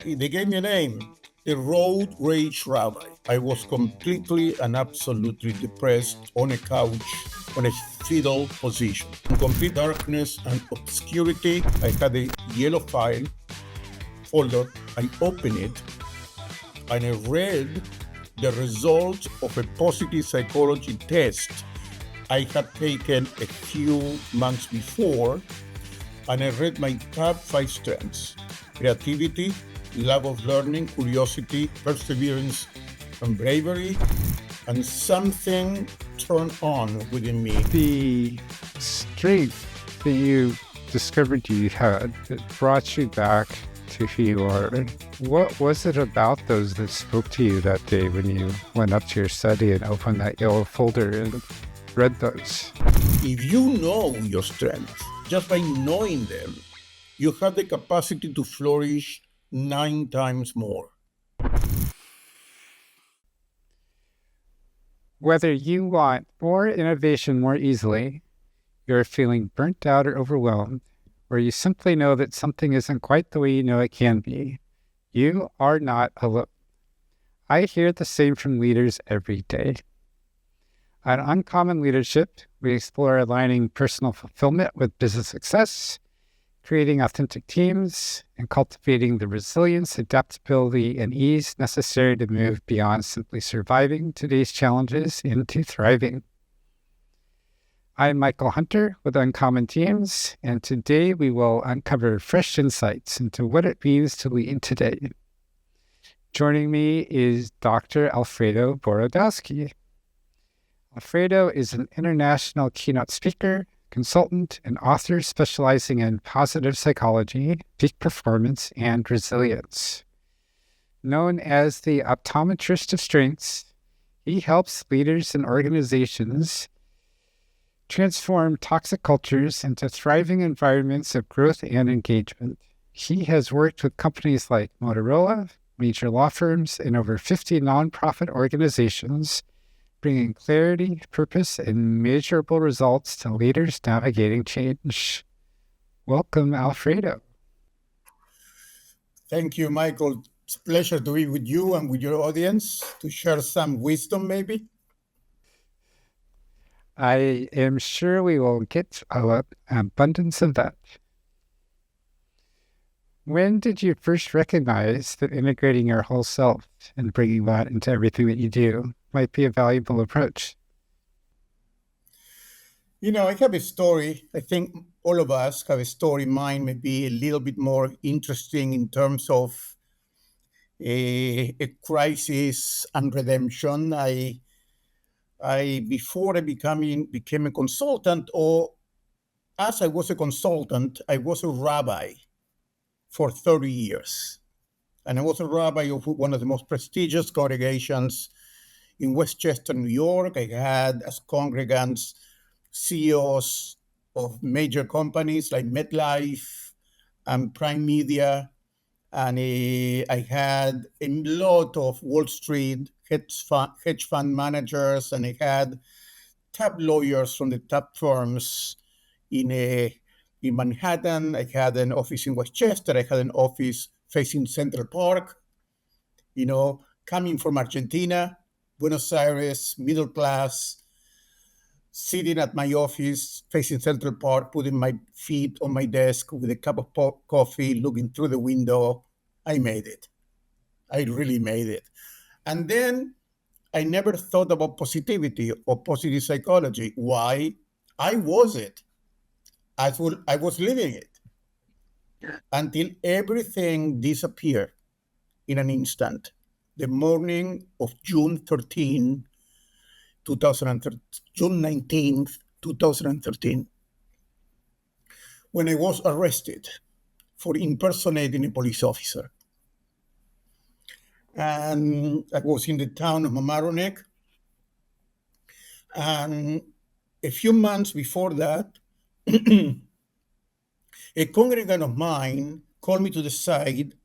They gave me a name, the Road Rage Rabbi. I was completely and absolutely depressed on a couch on a fetal position. In complete darkness and obscurity, I had a yellow file folder. I opened it and I read the results of a positive psychology test I had taken a few months before, and I read my top 5 strengths: creativity, love of learning, curiosity, perseverance, and bravery, and something turned on within me. The strength that you discovered you had that brought you back to who you are, what was it about those that spoke to you that day when you went up to your study and opened that yellow folder and read those? If you know your strengths, just by knowing them, you have the capacity to flourish 9 times more. Whether you want more innovation more easily, you're feeling burnt out or overwhelmed, or you simply know that something isn't quite the way you know it can be, you are not alone. I hear the same from leaders every day. At Uncommon Leadership, we explore aligning personal fulfillment with business success, creating authentic teams, and cultivating the resilience, adaptability, and ease necessary to move beyond simply surviving today's challenges into thriving. I'm Michael Hunter with Uncommon Teams, and today we will uncover fresh insights into what it means to lead today. Joining me is Dr. Alfredo Borodowski. Alfredo is an international keynote speaker, consultant, and author specializing in positive psychology, peak performance, and resilience. Known as the optometrist of strengths, he helps leaders and organizations transform toxic cultures into thriving environments of growth and engagement. He has worked with companies like Motorola, major law firms, and over 50 nonprofit organizations, bringing clarity, purpose, and measurable results to leaders navigating change. Welcome, Alfredo. Thank you, Michael. It's a pleasure to be with you and with your audience to share some wisdom, maybe. I am sure we will get an abundance of that. When did you first recognize that integrating your whole self and bringing that into everything that you do might be a valuable approach? You know, I have a story. I think all of us have a story. Mine may be a little bit more interesting in terms of a crisis and redemption. I before I became a consultant, or as I was a consultant, I was a rabbi for 30 years. And I was a rabbi of one of the most prestigious congregations in Westchester, New York. I had as congregants CEOs of major companies like MetLife and Prime Media. And I had a lot of Wall Street hedge fund managers, and I had top lawyers from the top firms in in Manhattan. I had an office in Westchester. I had an office facing Central Park. You know, coming from Argentina, Buenos Aires, middle class, sitting at my office facing Central Park, putting my feet on my desk with a cup of coffee, looking through the window. I made it. I really made it. And then I never thought about positivity or positive psychology. Why? I was it. I was living it until everything disappeared in an instant. The morning of June 19th, 2013, when I was arrested for impersonating a police officer. And I was in the town of Mamaroneck. And a few months before that, a congregant of mine called me to the side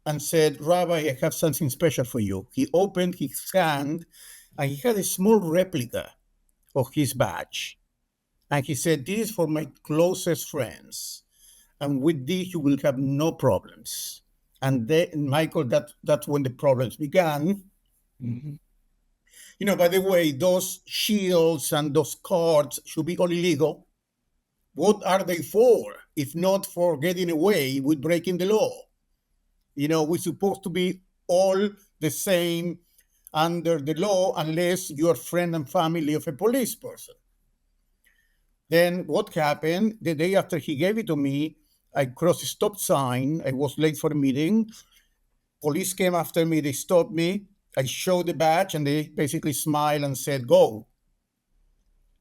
and said, "Rabbi, I have something special for you." He opened his hand and he had a small replica of his badge. And he said, "This is for my closest friends. And with this, you will have no problems." And then, Michael, that's when the problems began. By the way, those shields and those cards should be all illegal. What are they for, if not for getting away with breaking the law? We're supposed to be all the same under the law unless you're friend and family of a police person. Then what happened? The day after he gave it to me, I crossed a stop sign. I was late for a meeting. Police came after me. They stopped me. I showed the badge and they basically smiled and said, go.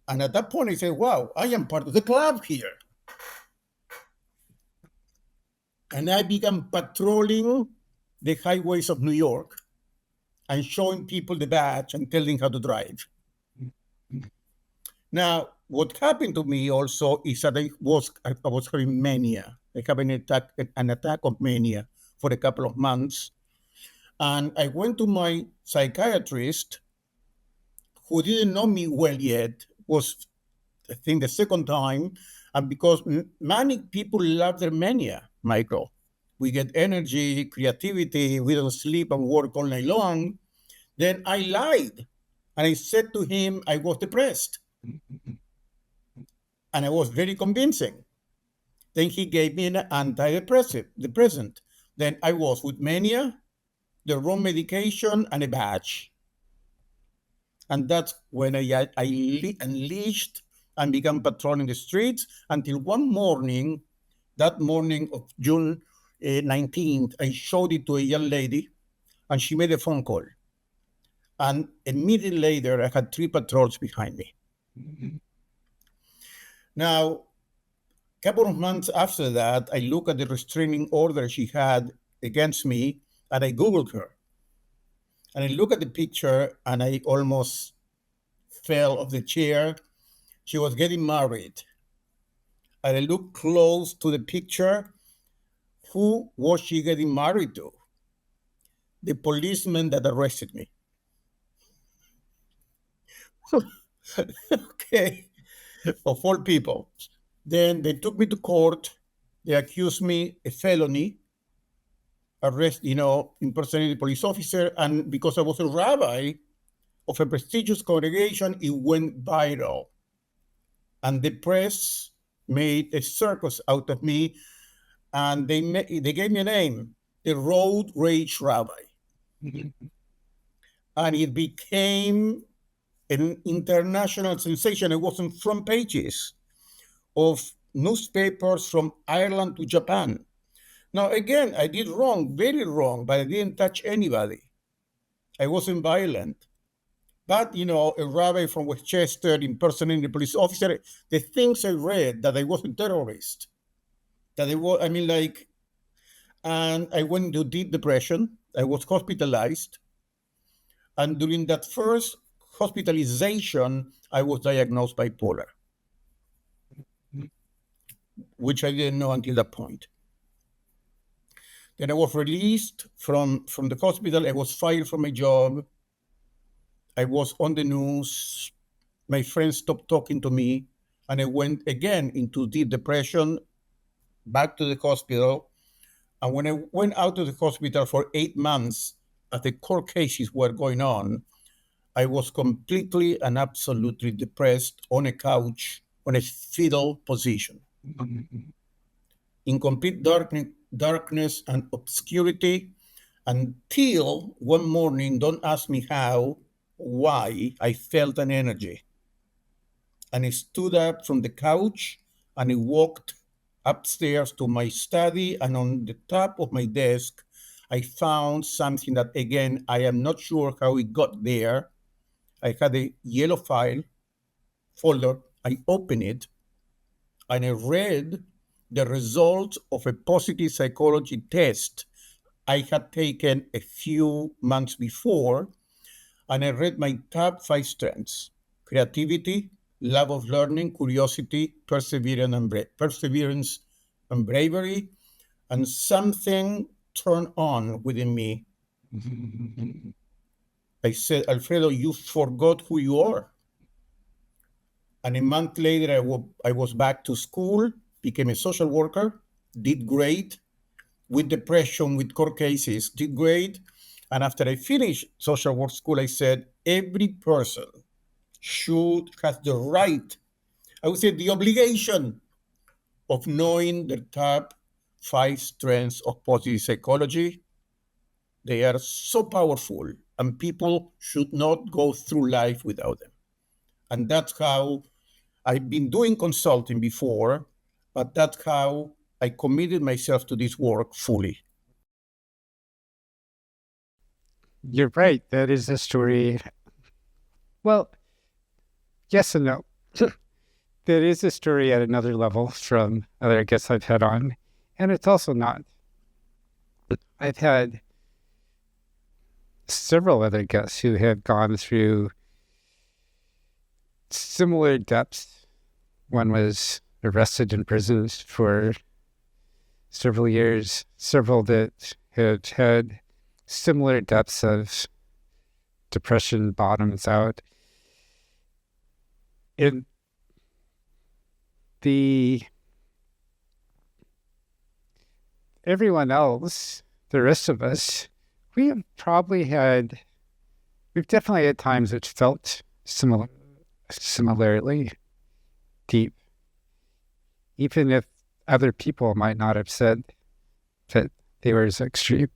And at that point, I said, wow, I am part of the club here. And I began patrolling the highways of New York and showing people the badge and telling how to drive. Now, what happened to me also is that I was having mania. I had an attack of mania for a couple of months. And I went to my psychiatrist, who didn't know me well yet, was, I think, the second time. And because manic people love their mania, Michael. We get energy, creativity, we don't sleep and work all night long. Then I lied. And I said to him I was depressed. And I was very convincing. Then he gave me an depressant. Then I was with mania, the wrong medication, and a badge. And that's when I unleashed and began patrolling the streets until one morning, that morning of June 19th, I showed it to a young lady and she made a phone call. And immediately later, I had 3 patrols behind me. Now, a couple of months after that, I looked at the restraining order she had against me and I Googled her. And I looked at the picture and I almost fell off the chair. She was getting married. And I looked close to the picture. Who was she getting married to? The policeman that arrested me. Okay, of all people. Then they took me to court. They accused me a felony, impersonating a police officer. And because I was a rabbi of a prestigious congregation, it went viral. And the press made a circus out of me. And they gave me a name, the Road Rage Rabbi. And it became an international sensation. It was on front pages of newspapers from Ireland to Japan. Now, again, I did wrong, very wrong, but I didn't touch anybody. I wasn't violent. But, a rabbi from Westchester impersonating a police officer, the things I read that I was a terrorist, that I was, and I went into deep depression. I was hospitalized. And during that first hospitalization, I was diagnosed bipolar, which I didn't know until that point. Then I was released from the hospital. I was fired from my job. I was on the news. My friends stopped talking to me. And I went again into deep depression, back to the hospital. And when I went out of the hospital for 8 months, as the court cases were going on, I was completely and absolutely depressed on a couch, on a fetal position, in complete darkness and obscurity, until one morning, don't ask me how, why, I felt an energy. And I stood up from the couch and I walked upstairs to my study, and on the top of my desk, I found something that, again, I am not sure how it got there. I had a yellow file folder. I opened it and I read the results of a positive psychology test I had taken a few months before. And I read my top 5 strengths: creativity, love of learning, curiosity, perseverance and bravery. And something turned on within me. I said, Alfredo, you forgot who you are. And a month later, I was back to school, became a social worker, did great. with depression, with court cases, did great. And after I finished social work school, I said every person should have the right, I would say the obligation of knowing the top five strengths of positive psychology. They are so powerful, and people should not go through life without them. And that's how I've been doing consulting before, but that's how I committed myself to this work fully. You're right. That is a story. Well, yes and no. That is a story at another level from other guests I've had on. And it's also not. I've had several other guests who have gone through similar depths. One was arrested in prison for several years, several that had had similar depths of depression, bottoms out. In the everyone else, the rest of us, we have we've definitely had times which felt similarly deep, even if other people might not have said that they were as extreme.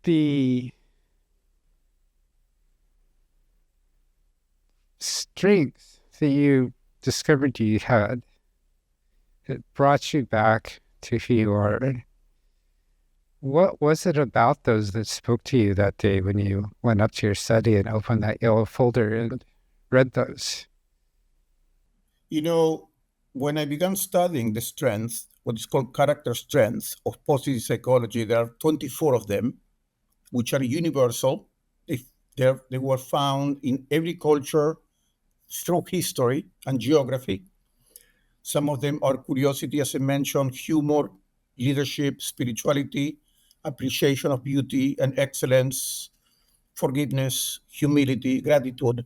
The strength that you discovered you had that brought you back to who you are. What was it about those that spoke to you that day when you went up to your study and opened that yellow folder and read those? You know, when I began studying the strengths, what is called character strengths of positive psychology, there are 24 of them, which are universal. They were found in every culture through history and geography. Some of them are curiosity, as I mentioned, humor, leadership, spirituality, appreciation of beauty and excellence, forgiveness, humility, gratitude.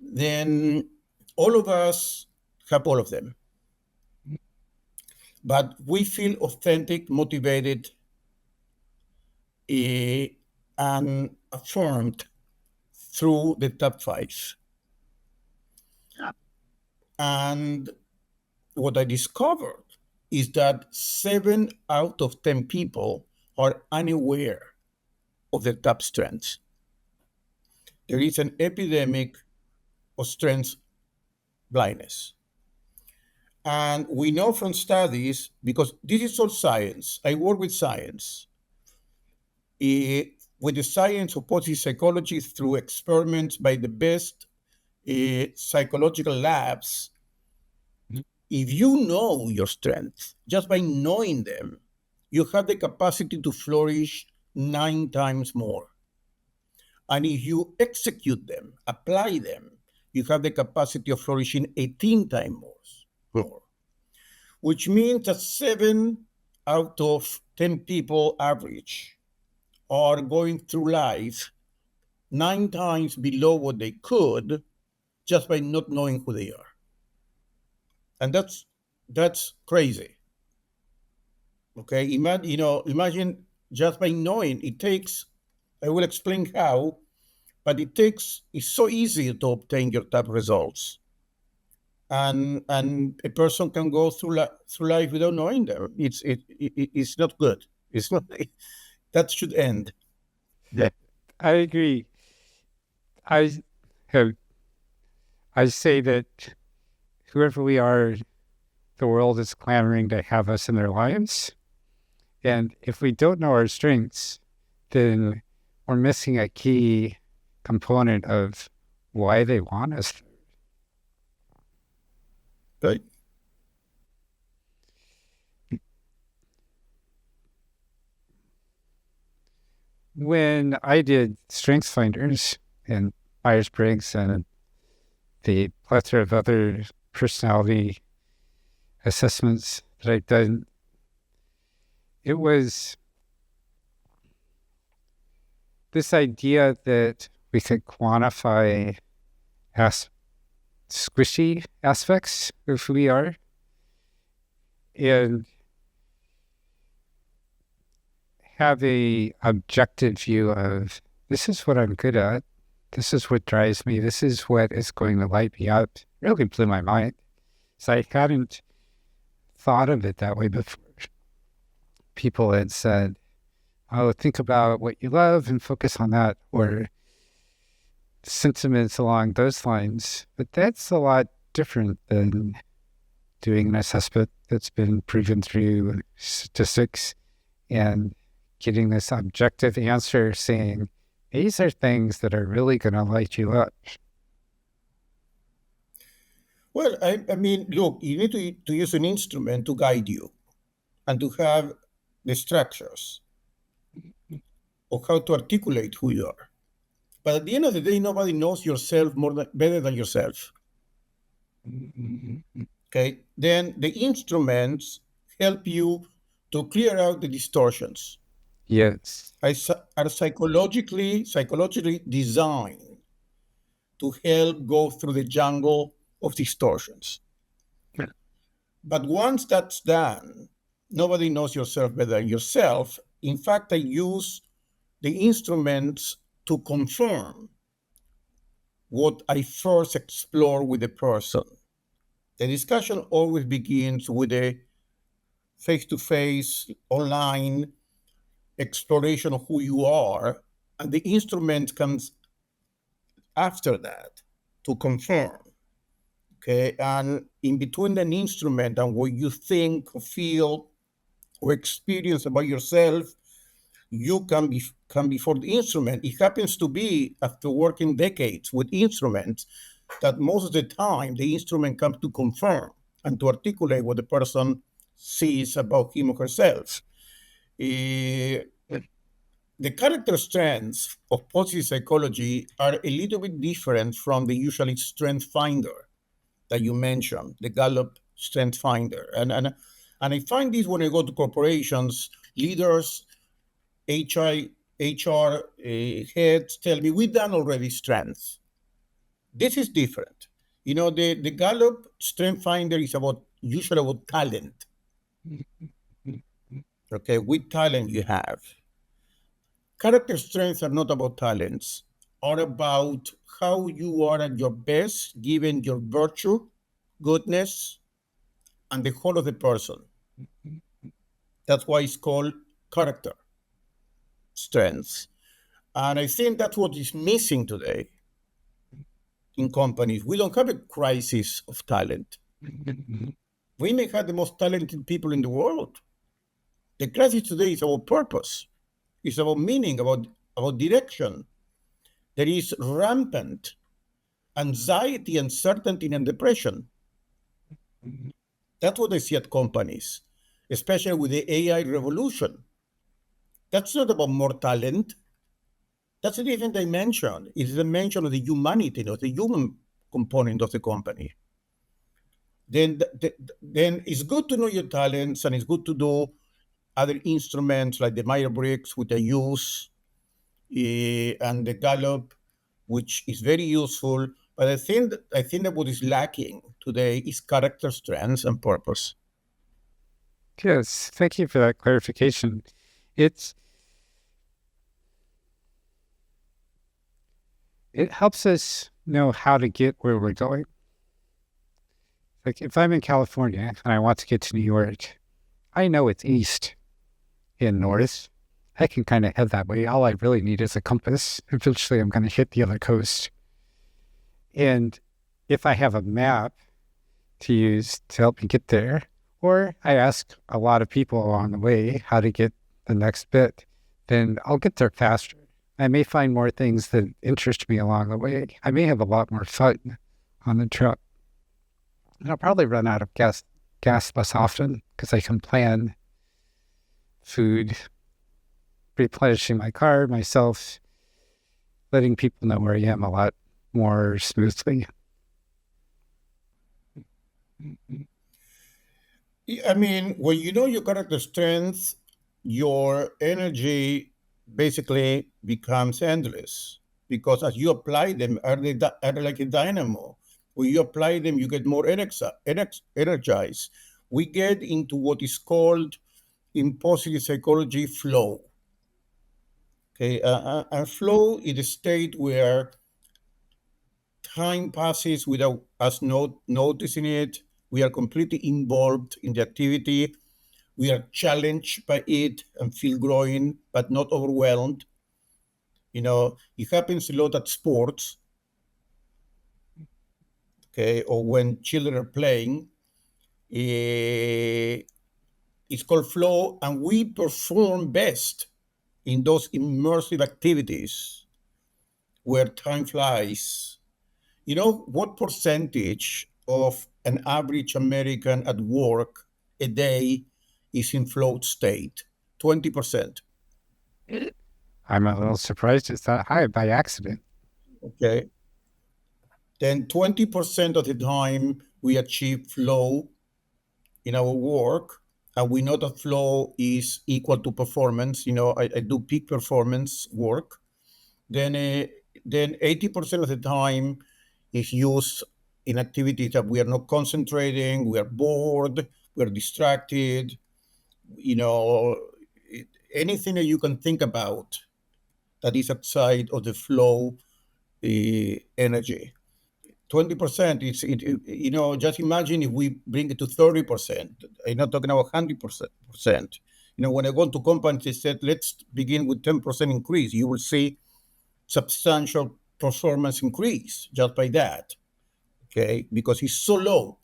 Then all of us have all of them. But we feel authentic, motivated, and affirmed through the top five. And what I discovered is that 7 out of 10 people are unaware of their top strengths. There is an epidemic of strength blindness. And we know from studies, because this is all science, I work with science, with the science of positive psychology through experiments by the best psychological labs. If you know your strengths, just by knowing them, you have the capacity to flourish 9 times more. And if you execute them, apply them, you have the capacity of flourishing 18 times more. Which means that 7 out of 10 people average are going through life 9 times below what they could just by not knowing who they are. And that's crazy. Okay, imagine just by knowing. It takes, I will explain how, but it's so easy to obtain your top results. And a person can go through life without knowing them. It's not good. It's not that should end. Yeah. I agree. I have, I say that whoever we are, the world is clamoring to have us in their lives. And if we don't know our strengths, then we're missing a key component of why they want us. Right. When I did Strengths Finders and Myers-Briggs and the plethora of other personality assessments that I've done, it was this idea that we could quantify squishy aspects of who we are. And have a objective view of this is what I'm good at. This is what drives me. This is what is going to light me up. Really blew my mind. So I hadn't thought of it that way before. People had said, oh, think about what you love and focus on that, or sentiments along those lines. But that's a lot different than doing an assessment that's been proven through statistics and getting this objective answer saying, these are things that are really going to light you up. Well, I mean, look, you need to use an instrument to guide you and to have the structures of how to articulate who you are. But at the end of the day, nobody knows yourself better than yourself. Okay, then the instruments help you to clear out the distortions. Yes. Are psychologically designed to help go through the jungle of distortions. But once that's done, nobody knows yourself better than yourself. In fact, I use the instruments to confirm what I first explore with the person. The discussion always begins with a face to face, online exploration of who you are, and the instrument comes after that to confirm. Okay, and in between an instrument and what you think, feel, or experience about yourself, you come before the instrument. It happens to be after working decades with instruments that most of the time the instrument comes to confirm and to articulate what the person sees about him or herself. Eh, the character strengths of positive psychology are a little bit different from the usually strength finder that you mentioned, the Gallup Strength Finder. And I find this when I go to corporations, leaders, HR heads tell me, we've done already strengths. This is different. You know, the Gallup Strength Finder is usually about talent. Okay, what talent you have. Character strengths are not about talents, are about how you are at your best given your virtue, goodness, and the whole of the person. That's why it's called character strengths. And I think that's what is missing today in companies. We don't have a crisis of talent. We may have the most talented people in the world. The crisis today is about purpose. It's about meaning, about direction. There is rampant anxiety, uncertainty, and depression. That's what I see at companies, especially with the AI revolution. That's not about more talent. That's a different dimension. It's a dimension of the humanity, of the human component of the company. Then it's good to know your talents, and it's good to do other instruments like the Myers-Briggs, which I use, and the Gallup, which is very useful. But I think that what is lacking today is character strengths and purpose. Yes. Thank you for that clarification. It helps us know how to get where we're going. Like if I'm in California and I want to get to New York, I know it's east and north. I can kind of head that way. All I really need is a compass. Eventually, I'm going to hit the other coast. And if I have a map to use to help me get there, or I ask a lot of people along the way how to get the next bit, then I'll get there faster. I may find more things that interest me along the way. I may have a lot more fun on the trip. And I'll probably run out of gas less often because I can plan food, replenishing my car myself, letting people know where I am a lot more smoothly. I mean, when you know your character strengths, your energy basically becomes endless because as you apply them, are they like a dynamo? When you apply them, you get more energized. We get into what is called in positive psychology flow. Okay, and flow is a state where time passes without us noticing it. We are completely involved in the activity. We are challenged by it and feel growing, but not overwhelmed. It happens a lot at sports, okay, or when children are playing. Eh, it's called flow, and we perform best in those immersive activities where time flies. You know what percentage of an average American at work a day is in flow state? 20%. I'm a little surprised it's that high by accident. Okay. Then 20% of the time we achieve flow in our work, and we know that flow is equal to performance. I do peak performance work. Then, then 80% of the time is used in activities that we are not concentrating, we are bored, we are distracted. You know, anything that you can think about that is outside of the flow energy. 20% just imagine if we bring it to 30%. I'm not talking about 100%. When I go to companies, they said, let's begin with 10% increase. You will see substantial performance increase just by that, okay? Because it's so low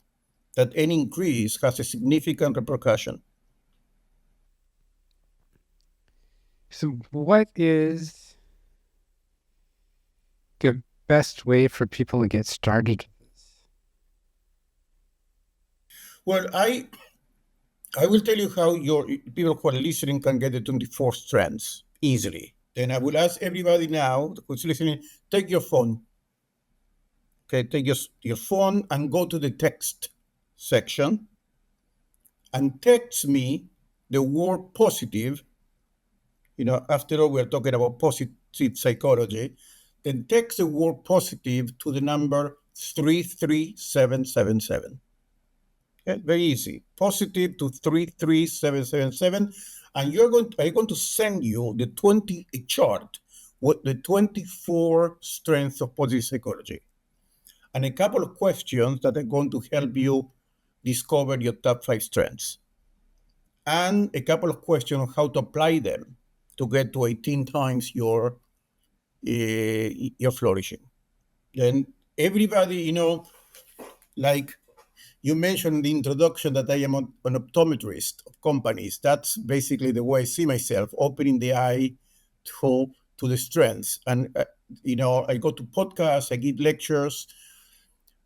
that any increase has a significant repercussion. So, what is the best way for people to get started? Well, I will tell you how your people who are listening can get the 24 strands easily. Then I will ask everybody now who's listening, take your phone. Okay, take your phone and go to the text section and text me the word positive. After all, we're talking about positive psychology. Then text the word positive to the number 33777. Okay, very easy. Positive to 33777. And I'm going to send you the 20 a chart with the 24 strengths of positive psychology and a couple of questions that are going to help you discover your top 5 strengths and a couple of questions on how to apply them to get to 18 times your flourishing. Then everybody, like you mentioned in the introduction that I am an optometrist of companies. That's basically the way I see myself, opening the eye to to the strengths. And I go to podcasts, I give lectures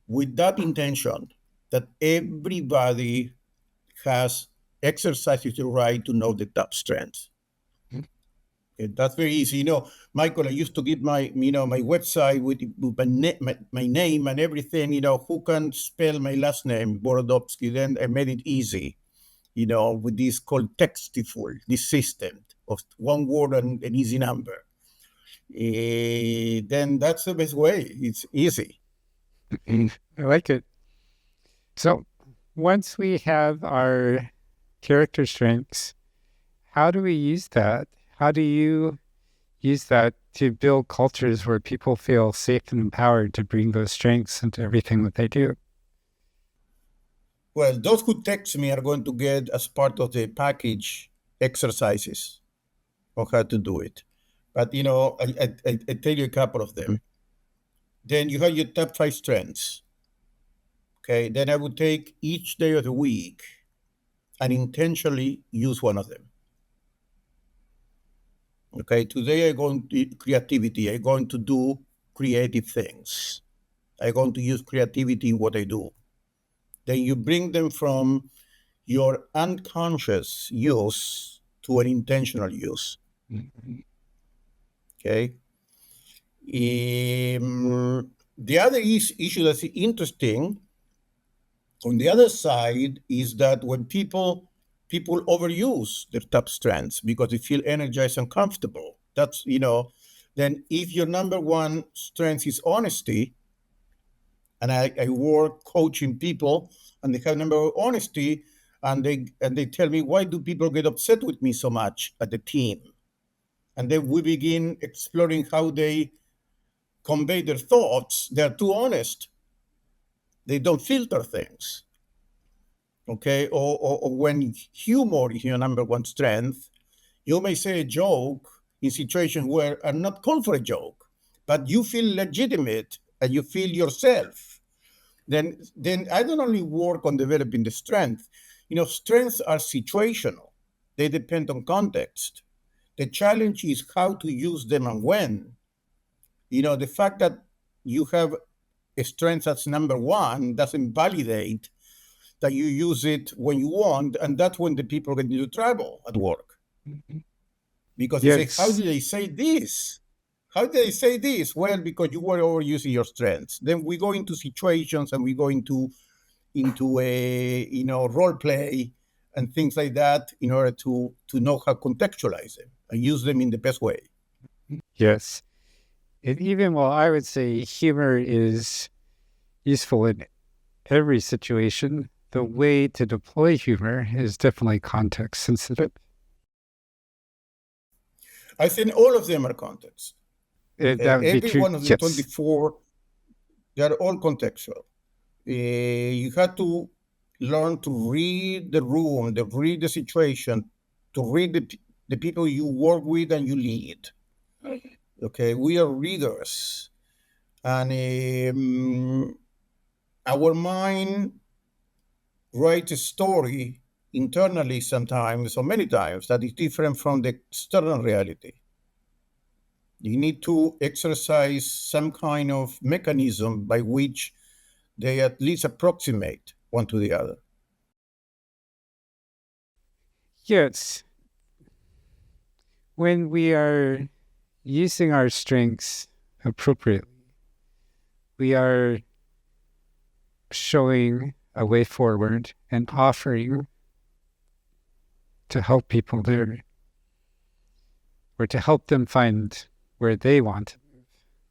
with that intention that everybody has exercises the right to know the top strengths. That's very easy. Michael, I used to give my website with my name and everything. Who can spell my last name, Borodowski? Then I made it easy. With this called Textiful, this system of one word and an easy number. Then that's the best way. It's easy. I like it. So, once we have our character strengths, how do we use that? How do you use that to build cultures where people feel safe and empowered to bring those strengths into everything that they do? Well, those who text me are going to get as part of the package exercises on how to do it. But I tell you a couple of them. Then you have your top 5 strengths. Okay. Then I would take each day of the week and intentionally use one of them. Okay. Today I'm going to creativity. I'm going to do creative things. I'm going to use creativity in what I do. Then you bring them from your unconscious use to an intentional use. Okay. The other issue that's interesting on the other side is that when people overuse their top strengths because they feel energized and comfortable. That's then if your number one strength is honesty, and I work coaching people and they have number of honesty, and they tell me, why do people get upset with me so much at the team? And then we begin exploring how they convey their thoughts. They're too honest. They don't filter things. Okay. Or when humor is your number one strength, you may say a joke in situations where are not called for a joke, but you feel legitimate and you feel yourself. Then I don't only work on developing the strength. Strengths are situational. They depend on context. The challenge is how to use them and when. The fact that you have a strength that's number one doesn't validate that you use it when you want, and that's when the people get into trouble at work. Because they say, how Yes. did they say this? How did they say this? Well, because you were overusing your strengths. Then we go into situations and we go into a role play and things like that in order to know how to contextualize them and use them in the best way. Yes. And even while I would say humor is useful in every situation, the way to deploy humor is definitely context sensitive. I think all of them are context. That would be Every true. one of the Yes. 24, they are all contextual. You have to learn to read the room, to read the situation, to read the people you work with and you lead. Okay, we are readers, and our mind writes a story internally sometimes, or many times, that is different from the external reality. You need to exercise some kind of mechanism by which they at least approximate one to the other. Yes. When we are using our strengths appropriately, we are showing a way forward and offering to help people there or to help them find where they want to move,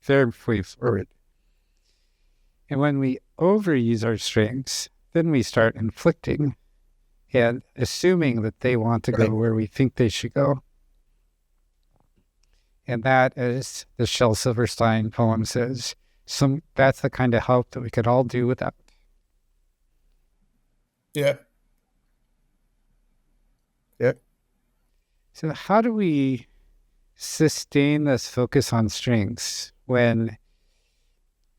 their way forward. And when we overuse our strengths, then we start inflicting and assuming that they want to go Right. where we think they should go. And that, as the Shel Silverstein poem says, that's the kind of help that we could all do without. Yeah. Yeah. So how do we sustain this focus on strengths when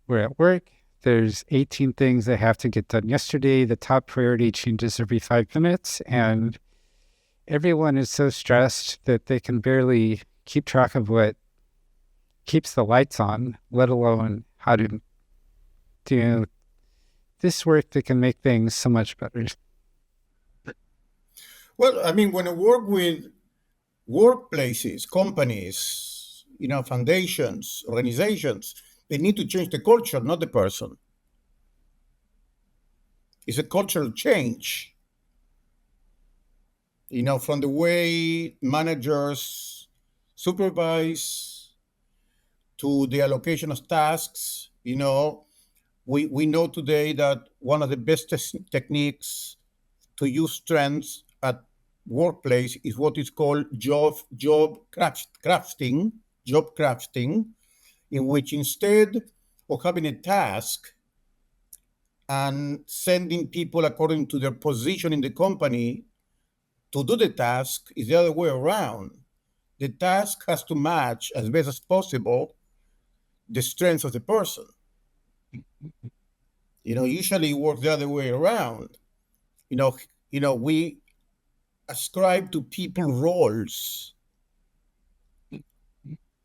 we're at work? There's 18 things that have to get done yesterday. The top priority changes every 5 minutes, and everyone is so stressed that they can barely keep track of what keeps the lights on, let alone how to do this work that can make things so much better. Well, I mean, when I work with workplaces, companies, foundations, organizations, they need to change the culture, not the person. It's a cultural change, from the way managers supervise to the allocation of tasks. We know today that one of the best techniques to use strengths at workplace is what is called job crafting, in which instead of having a task and sending people according to their position in the company to do the task, is the other way around. The task has to match as best as possible the strengths of the person. Usually it works the other way around. You know, we ascribe to people roles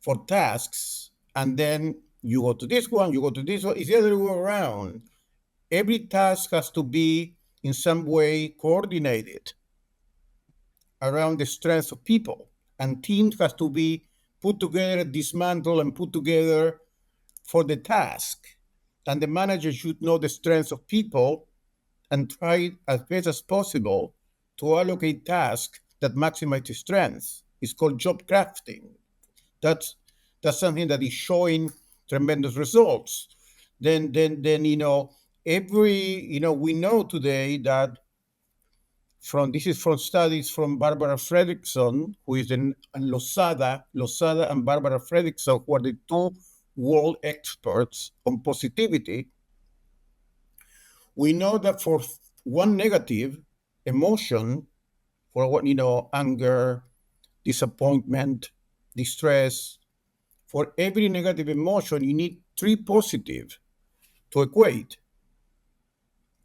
for tasks, and then you go to this one, you go to this one. It's the other way around. Every task has to be in some way coordinated around the strengths of people, and teams has to be put together, dismantled, and put together for the task. And the manager should know the strengths of people and try as best as possible to allocate tasks that maximize the strengths. It's called job crafting. That's that's something that is showing tremendous results. Then every we know today that This is from studies from Barbara Fredrickson, who is in and Losada and Barbara Fredrickson, who are the two world experts on positivity. We know that for one negative emotion, for what anger, disappointment, distress, for every negative emotion, you need three positive to equate.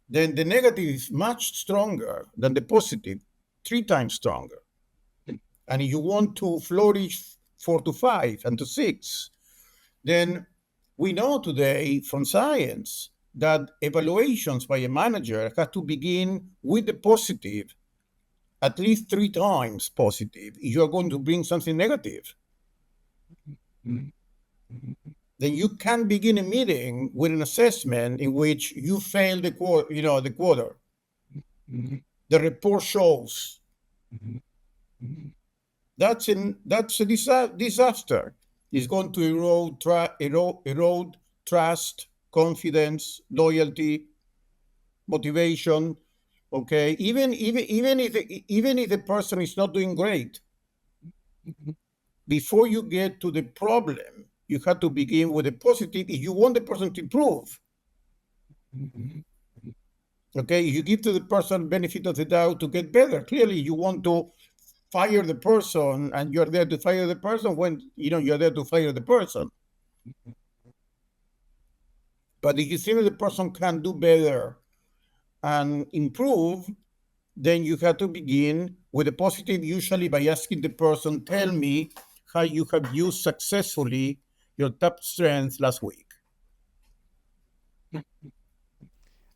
Then the negative is much stronger than the positive, three times stronger. And if you want to flourish 4 to 5 and to 6, then we know today from science that evaluations by a manager have to begin with the positive, at least 3 times positive. If you are going to bring something negative, then you can begin a meeting with an assessment in which you fail the quarter. The report shows that's a disaster. It's going to erode trust, confidence, loyalty, motivation. Okay, even if the person is not doing great, before you get to the problem, you have to begin with a positive if you want the person to improve. Okay, you give to the person benefit of the doubt to get better. Clearly, you want to fire the person, and you're there to fire the person when you're there to fire the person. But if you think that the person can do better and improve, then you have to begin with a positive, usually by asking the person, tell me how you have used successfully your top strength last week.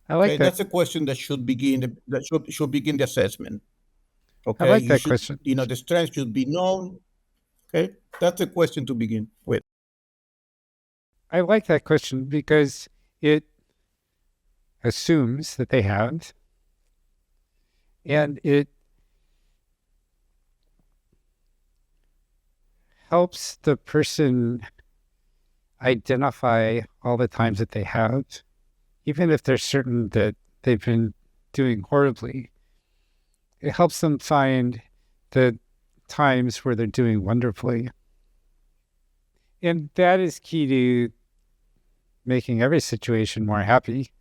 I like Okay, that. that's a question that should begin the assessment. I Okay, like you that should, question. the strength should be known. Okay, that's a question to begin with. I like that question because it assumes that they have, and it helps the person identify all the times that they have, even if they're certain that they've been doing horribly. It helps them find the times where they're doing wonderfully. And that is key to making every situation more happy,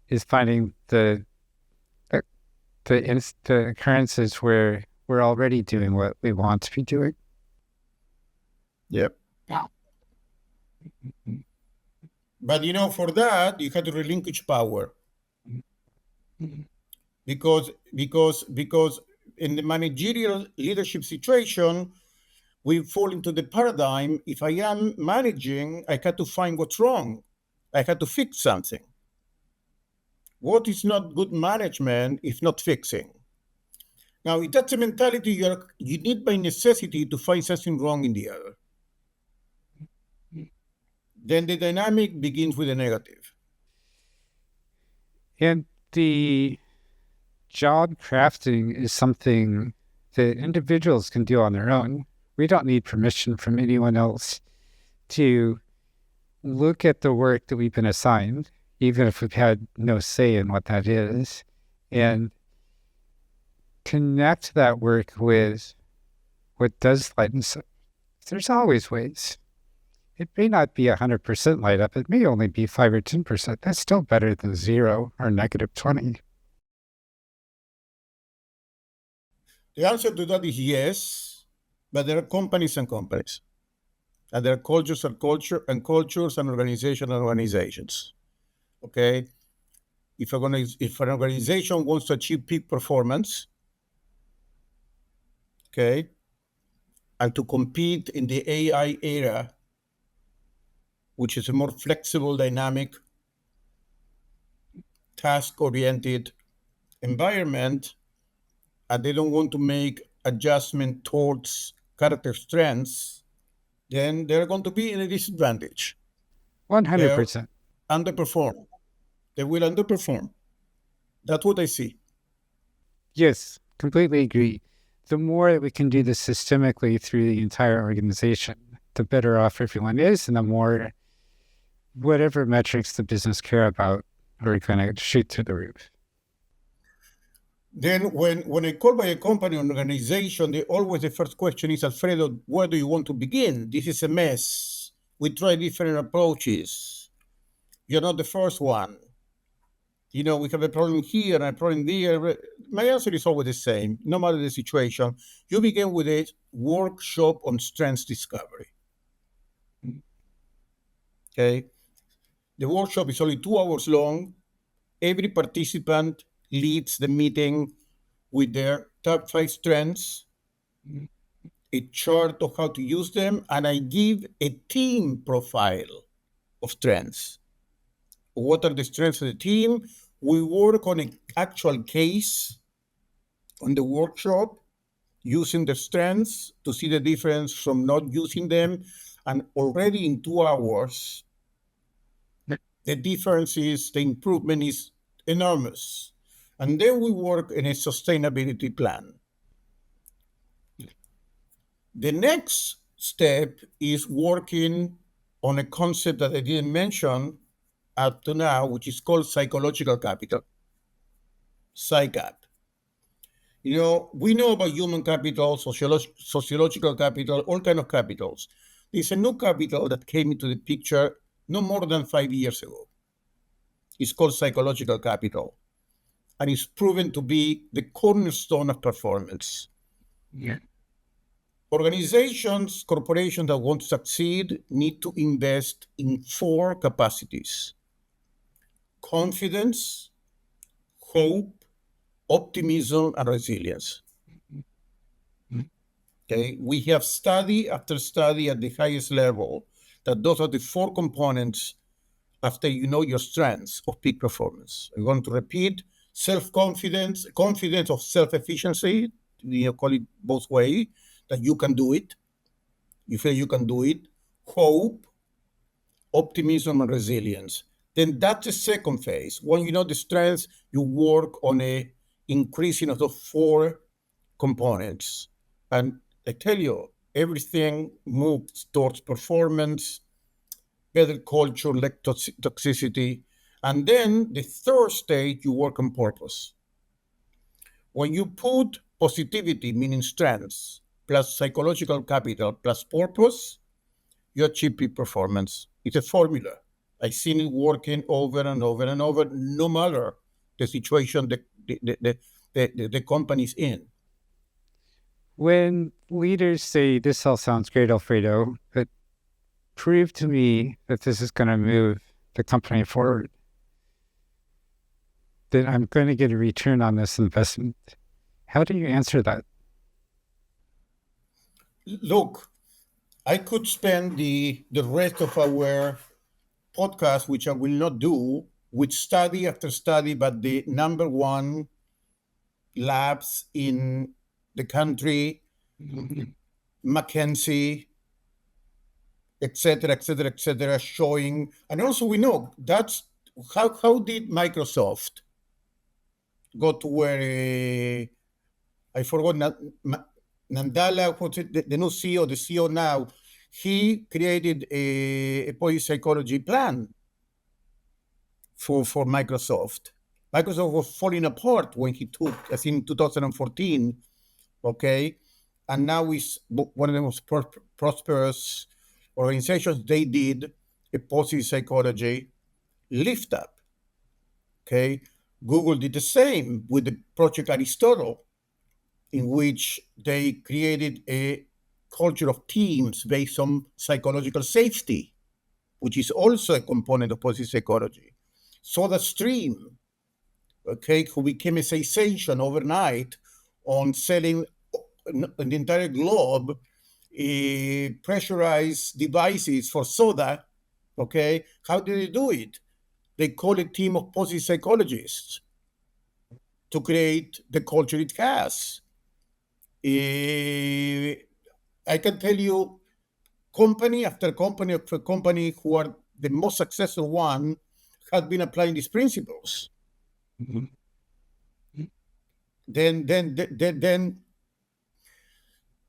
is finding the occurrences where we're already doing what we want to be doing. Yep. But for that you have to relinquish power, because in the managerial leadership situation, we fall into the paradigm: if I am managing, I have to find what's wrong. I have to fix something. What is not good management if not fixing? Now, if that's a mentality, you need by necessity to find something wrong in the other. Then the dynamic begins with a negative. And the job crafting is something that individuals can do on their own. We don't need permission from anyone else to look at the work that we've been assigned, even if we've had no say in what that is, and connect that work with what does light us up. There's always ways. It may not be 100% light up. It may only be 5 or 10%. That's still better than 0 or -20. The answer to that is yes, but there are companies and companies. And there are cultures and cultures and organizations. Okay? If an organization wants to achieve peak performance, okay, and to compete in the AI era, which is a more flexible, dynamic, task-oriented environment, and they don't want to make adjustment towards character strengths, then they're going to be in a disadvantage. 100%. Underperform. They will underperform. That's what I see. Yes, completely agree. The more that we can do this systemically through the entire organization, the better off everyone is, and the more whatever metrics the business care about are going to shoot through the roof. Then when I call by a company or organization, the first question is, Alfredo, where do you want to begin? This is a mess. We try different approaches. You're not the first one. We have a problem here and a problem there. My answer is always the same, no matter the situation. You begin with a workshop on strengths discovery. Okay? The workshop is only 2 hours long. Every participant leads the meeting with their top 5 strengths, a chart of how to use them, and I give a team profile of strengths. What are the strengths of the team? We work on an actual case on the workshop using the strengths to see the difference from not using them. And already in 2 hours, the difference is, the improvement is enormous. And then we work in a sustainability plan. The next step is working on a concept that I didn't mention up to now, which is called psychological capital, PsyCap. We know about human capital, sociological capital, all kind of capitals. There's a new capital that came into the picture no more than 5 years ago. It's called psychological capital, and it's proven to be the cornerstone of performance. Yeah. Organizations, corporations that want to succeed need to invest in 4 capacities: confidence, hope, optimism, and resilience. Okay, we have study after study at the highest level that those are the 4 components after you know your strengths of peak performance. I'm going to repeat: self-confidence, confidence of self-efficiency, call it both ways, that you can do it. You feel you can do it. Hope, optimism, and resilience. Then that's the second phase. When you know the strengths, you work on a increasing of the 4 components. And I tell you, everything moves towards performance, better culture, less toxicity. And then the third stage, you work on purpose. When you put positivity, meaning strengths, plus psychological capital, plus purpose, you achieve peak performance. It's a formula. I've seen it working over and over and over, no matter the situation the company's in. When leaders say, "This all sounds great, Alfredo, but prove to me that this is going to move the company forward, then I'm going to get a return on this investment." How do you answer that? Look, I could spend the rest of our podcast, which I will not do, with study after study, but the number one labs in the country, McKinsey, et cetera, showing. And also we know that's how did Microsoft go to where I forgot Nandala, what's it, the new CEO, the CEO now, he created a policy psychology plan for Microsoft. Microsoft was falling apart when he took, I think, 2014, okay? And now it's one of the most prosperous organizations. They did a positive psychology lift up, okay? Google did the same with the Project Aristotle, in which they created a culture of teams based on psychological safety, which is also a component of positive psychology. SodaStream, okay, who became a sensation overnight on selling the entire globe pressurized devices for soda, okay? How did they do it? They called a team of positive psychologists to create the culture it has. I can tell you, company after company after company who are the most successful one have been applying these principles. Mhm. Then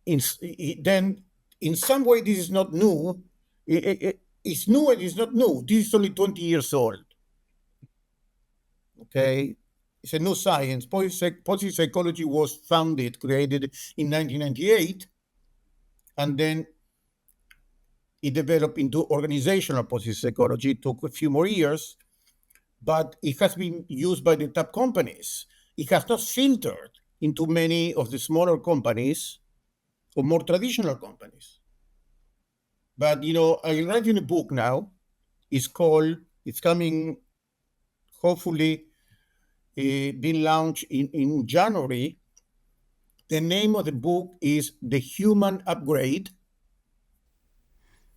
in some way this is not new. It's new and it's not new. This is only 20 years old. Okay, It's a new science. Positive psychology was created in 1998, and then it developed into organizational positive psychology. It took a few more years, but it has been used by the top companies. It has not filtered into many of the smaller companies or more traditional companies. But I'm writing a book now. It's coming, hopefully, being launched in January. The name of the book is The Human Upgrade,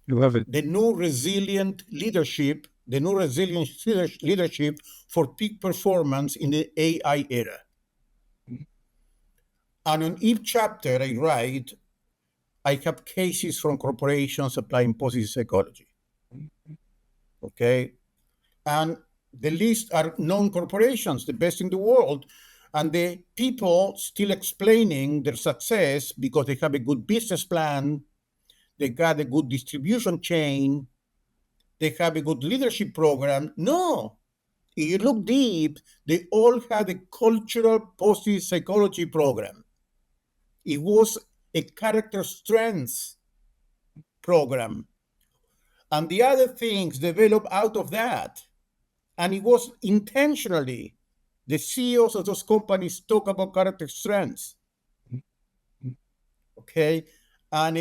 I love it. The new resilient leadership for peak performance in the AI era. And on each chapter I write, I have cases from corporations applying positive psychology. Okay. And the list are known corporations, the best in the world. And the people still explaining their success because they have a good business plan, they got a good distribution chain, they have a good leadership program. No, if you look deep, they all had a cultural positive psychology program. It was a character strengths program. And the other things developed out of that. And it was intentionally the CEOs of those companies talk about character strengths. Okay. And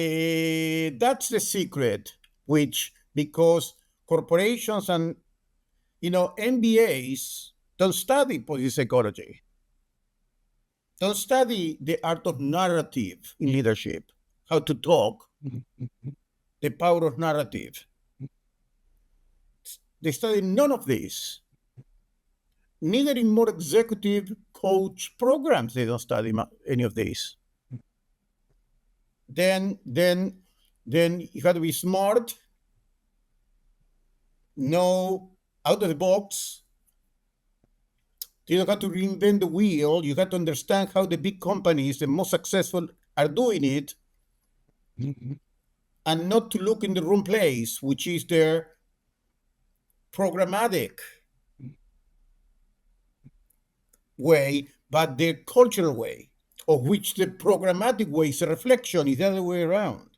that's the secret, which because corporations and MBAs don't study positive psychology, don't study the art of narrative in leadership, how to talk, the power of narrative. They study none of this. Neither in more executive coach programs they don't study any of this. Then you have to be smart, know out of the box. You don't have to reinvent the wheel. You have to understand how the big companies, the most successful, are doing it, and not to look in the wrong place, which is their programmatic way, but their cultural way, of which the programmatic way is a reflection, is the other way around.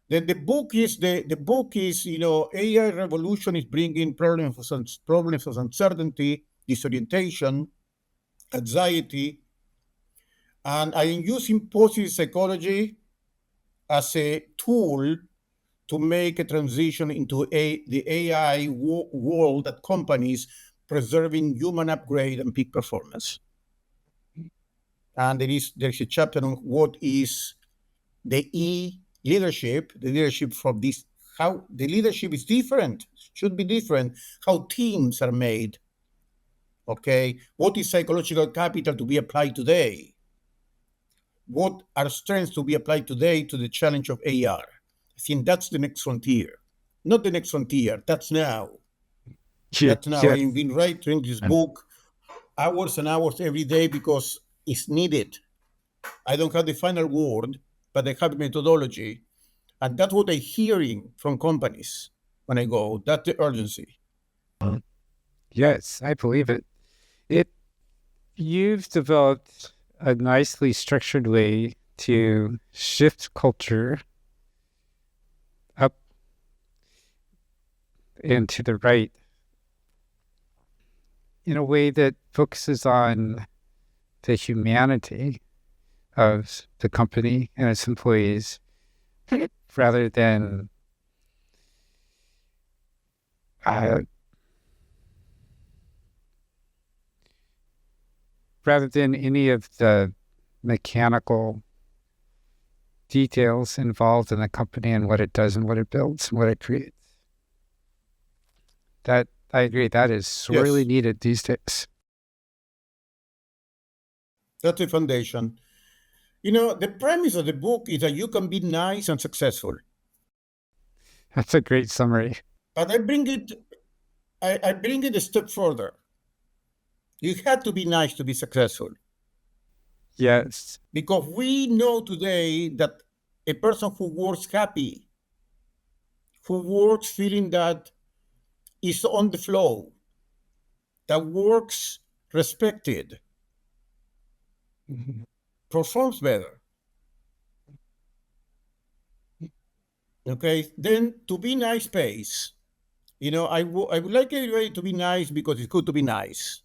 Then the book is AI revolution is bringing problems of uncertainty, disorientation, anxiety, and I am using positive psychology as a tool to make a transition into the AI world at companies preserving human upgrade and peak performance. And there's a chapter on what is the leadership, the leadership from this, how the leadership is different, should be different, how teams are made. Okay, what is psychological capital to be applied today? What are strengths to be applied today to the challenge of AR? I think that's the next frontier. Not the next frontier, that's now. That's now. Yes. I've been writing this book hours and hours every day because it's needed. I don't have the final word, but I have methodology. And that's what I'm hearing from companies when I go. That's the urgency. Yes, I believe it. You've developed a nicely structured way to shift culture up and to the right in a way that focuses on the humanity of the company and its employees rather than any of the mechanical details involved in the company and what it does and what it builds and what it creates. That I agree. That is sorely Yes. needed these days. That's the foundation. The premise of the book is that you can be nice and successful. That's a great summary. But I bring it a step further. You have to be nice to be successful. Yes. Because we know today that a person who works happy, who works feeling that is on the flow, that works respected, performs better. Okay, then to be nice pays. I would like everybody to be nice because it's good to be nice.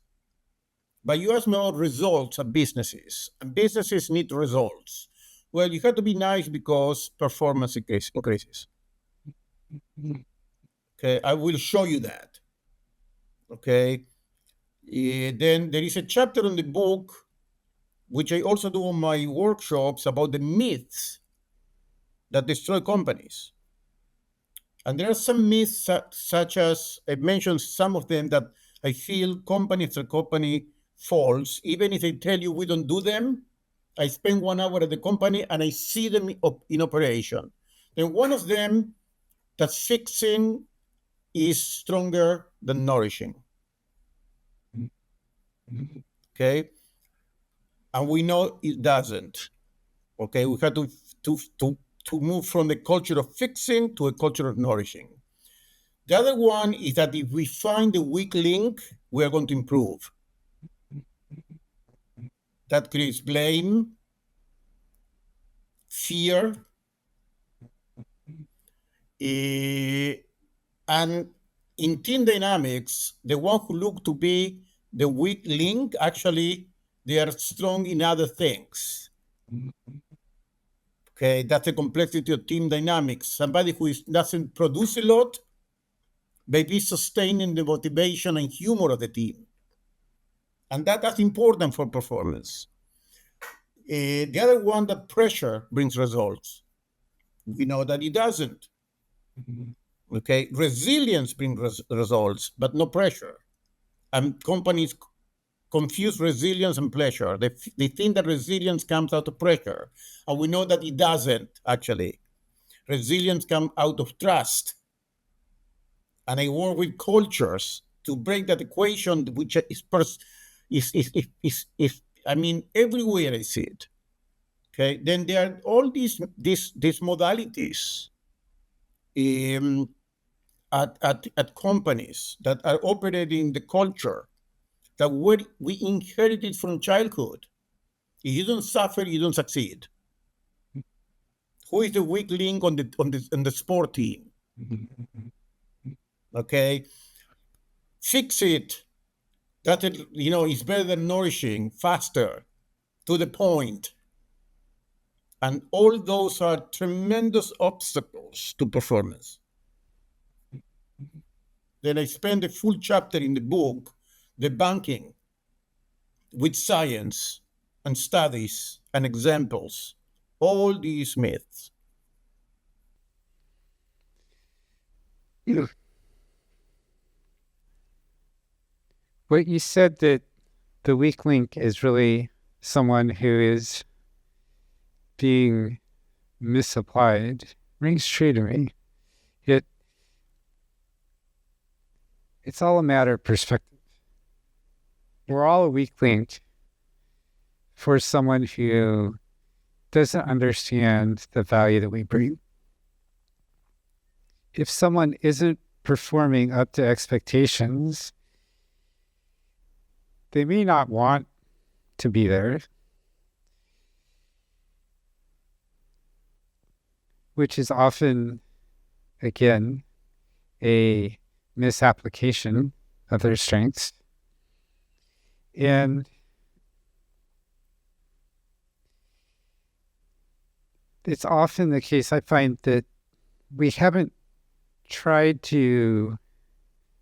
But you ask me about results at businesses, and businesses need results. Well, you have to be nice because performance increases. Okay, I will show you that. Okay, then there is a chapter in the book, which I also do on my workshops, about the myths that destroy companies. And there are some myths such as I mentioned some of them that I feel company after company falls, even if they tell you we don't do them. I spend 1 hour at the company and I see them in operation. Then one of them, that fixing is stronger than nourishing. Okay, and we know it doesn't. Okay, we have to move from the culture of fixing to a culture of nourishing. The other one is that if we find the weak link, we are going to improve. That creates blame, fear, and in team dynamics, the one who look to be the weak link, actually, they are strong in other things. Okay, that's the complexity of team dynamics. Somebody who doesn't produce a lot may be sustaining the motivation and humor of the team. And that's important for performance. The other one, that pressure brings results. We know that it doesn't. Okay, resilience brings results, but no pressure. And companies confuse resilience and pleasure. They think that resilience comes out of pressure, and we know that it doesn't actually. Resilience comes out of trust. And I work with cultures to break that equation, which is I mean, everywhere I see it. Okay, then there are all these modalities at companies that are operating the culture that we inherited from childhood. If you don't suffer, you don't succeed. Who is the weak link on the sport team? Okay, fix it. That is better than nourishing, faster, to the point. And all those are tremendous obstacles to performance. Then I spend a full chapter in the book debunking with science and studies and examples all these myths. What you said, that the weak link is really someone who is being misapplied, rings true to me. Yet it's all a matter of perspective. We're all a weak link for someone who doesn't understand the value that we bring. If someone isn't performing up to expectations, they may not want to be there, which is often, again, a misapplication of their strengths. And it's often the case, I find, that we haven't tried to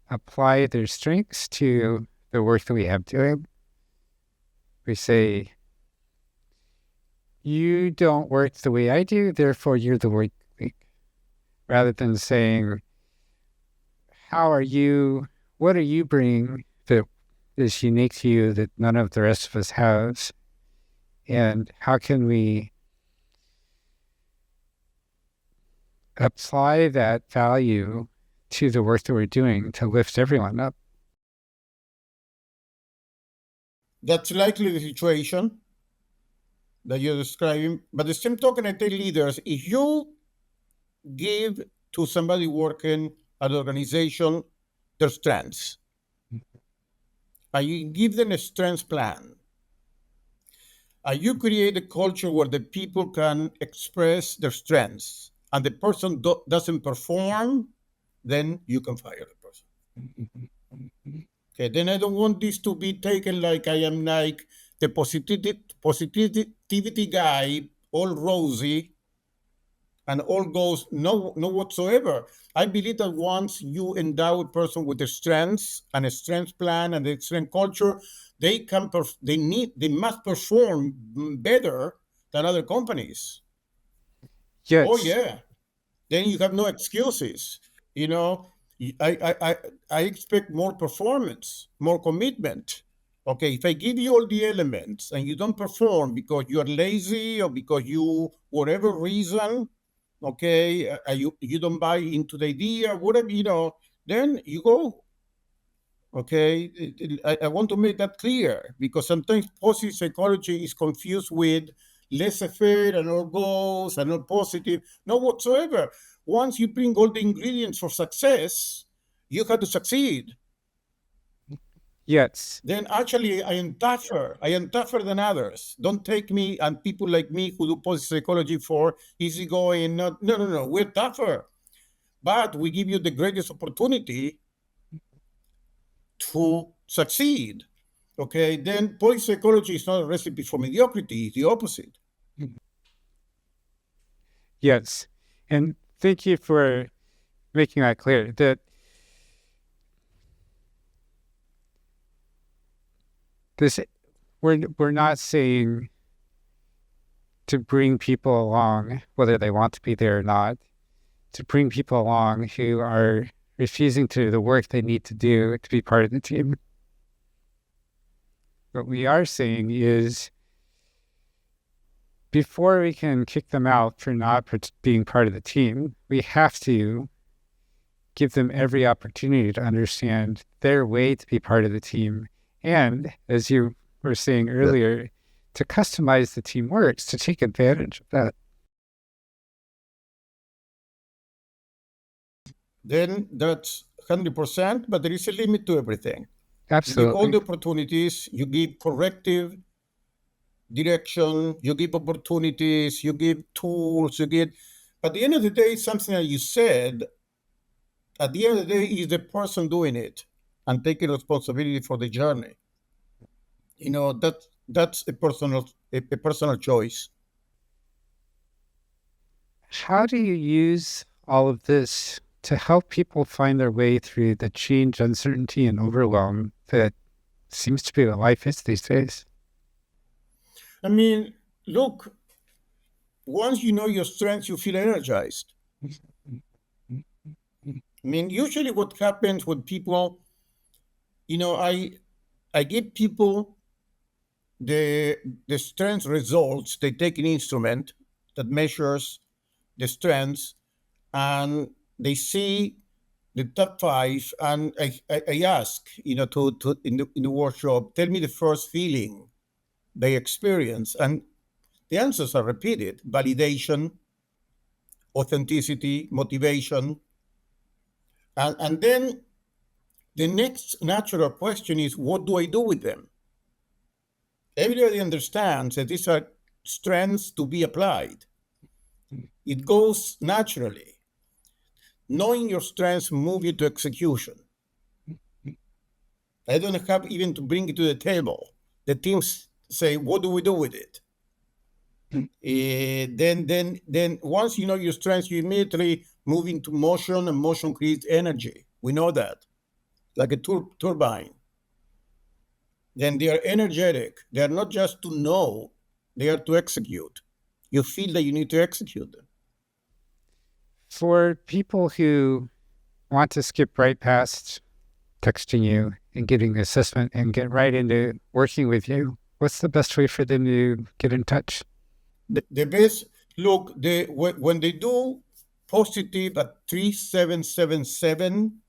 apply their strengths to the work that we have doing. We say, you don't work the way I do, therefore you're the weak link. Rather than saying, what are you bringing that is unique to you that none of the rest of us has? And how can we apply that value to the work that we're doing to lift everyone up? That's likely the situation that you're describing. But the same token, I tell leaders, if you give to somebody working at an organization their strengths, and you give them a strength plan, and you create a culture where the people can express their strengths, and the person doesn't perform, then you can fire the person. Okay, then I don't want this to be taken like I am like the positivity guy, all rosy, and all goes no whatsoever. I believe that once you endow a person with the strengths and a strength plan and a strength culture, they must perform better than other companies. Oh Yes. yeah, then you have no excuses. You know, I expect more performance, more commitment. Okay, if I give you all the elements and you don't perform because you are lazy or because you, whatever reason, okay, you don't buy into the idea, whatever, then you go. Okay, I want to make that clear because sometimes positive psychology is confused with laissez-faire and all goals and all positive. No whatsoever. Once you bring all the ingredients for success, you have to succeed. Yes. Then actually, I am tougher. I am tougher than others. Don't take me and people like me who do positive psychology for easygoing. Not, no, no, no. We're tougher, but we give you the greatest opportunity to succeed. Okay, then police psychology is not a recipe for mediocrity, it's the opposite. Yes. And thank you for making that clear that this we're not saying to bring people along, whether they want to be there or not, to bring people along who are refusing to do the work they need to do to be part of the team. What we are saying is before we can kick them out for not being part of the team, we have to give them every opportunity to understand their way to be part of the team. And as you were saying earlier, to customize the team works to take advantage of that. Then that's 100%, but there is a limit to everything. You give all Absolutely. the opportunities, you give corrective direction, you give opportunities, you give tools, but at the end of the day, something that you said, at the end of the day, is the person doing it and taking responsibility for the journey. That's a personal choice. How do you use all of this to help people find their way through the change, uncertainty, and overwhelm that seems to be what life is these days? I mean, look, once you know your strengths, you feel energized. I mean, usually what happens when people, I give people the strength results. They take an instrument that measures the strengths, and they see the top five. And I ask, to in the workshop, tell me the first feeling they experience, and the answers are repeated: validation, authenticity, motivation, and then the next natural question is, what do I do with them? Everybody understands that these are strengths to be applied. It goes naturally. Knowing your strengths move you to execution. I don't have even to bring it to the table. The teams say, "What do we do with it?" Then once you know your strengths, you immediately move into motion, and motion creates energy. We know that, like a turbine. Then they are energetic. They are not just to know; they are to execute. You feel that you need to execute them. For people who want to skip right past texting you and getting the assessment and get right into working with you, what's the best way for them to get in touch? The best look, when they do positive at 3777,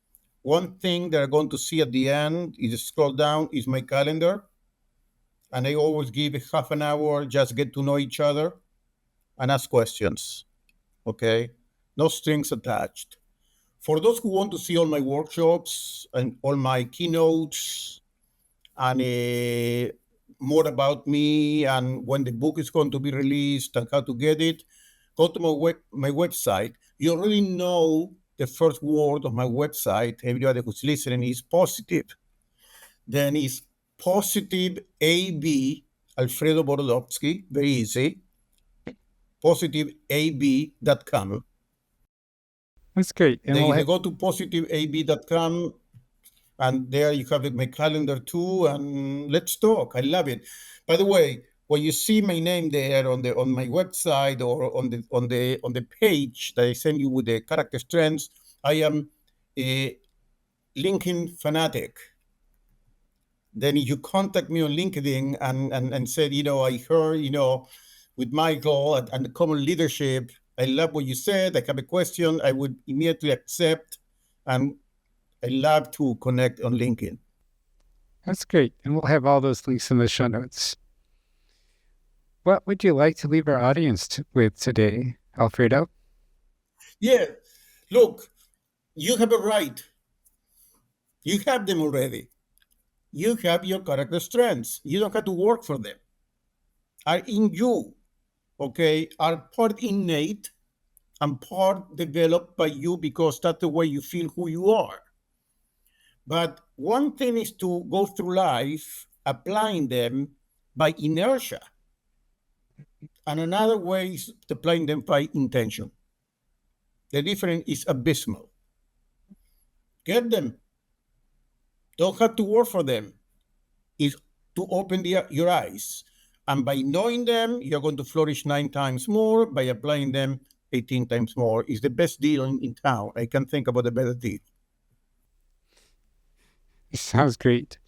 one thing they're going to see at the end is scroll down is my calendar, and I always give a half an hour, just get to know each other and ask questions. Okay, no strings attached. For those who want to see all my workshops and all my keynotes and more about me and when the book is going to be released and how to get it, go to my website. You already know the first word of my website. Everybody who's listening is positive. Then it's positive AB, Alfredo Borodowski, very easy, positiveab.com. That's great. And Then we'll if you have, go to positiveab.com, and there you have my calendar too, and let's talk. I love it. By the way, when you see my name there on my website or on the page that I send you with the character strengths, I am a LinkedIn fanatic. Then you contact me on LinkedIn and said, I heard, with Michael and the common leadership, I love what you said. I have a question. I would immediately accept, and I love to connect on LinkedIn. that's great. And we'll have all those links in the show notes. What would you like to leave our audience with today, Alfredo? Yeah, look, you have a right. You have them already. You have your character strengths. You don't have to work for them. Are in you, okay? Are part innate and part developed by you because that's the way you feel who you are. But one thing is to go through life applying them by inertia, and another way is applying them by intention. The difference is abysmal. Get them. Don't have to work for them. Is to open your eyes. And by knowing them, you're going to flourish 9 times more. By applying them, 18 times more. Is the best deal in town. I can't think about a better deal. Sounds great.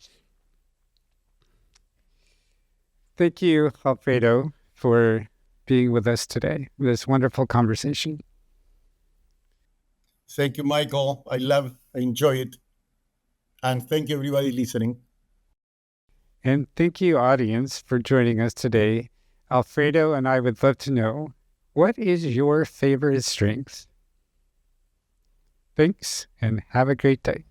Thank you, Alfredo, for being with us today. This wonderful conversation. Thank you, Michael. I enjoy it. And thank you, everybody listening. And thank you, audience, for joining us today. Alfredo and I would love to know, what is your favorite strength? Thanks, and have a great day.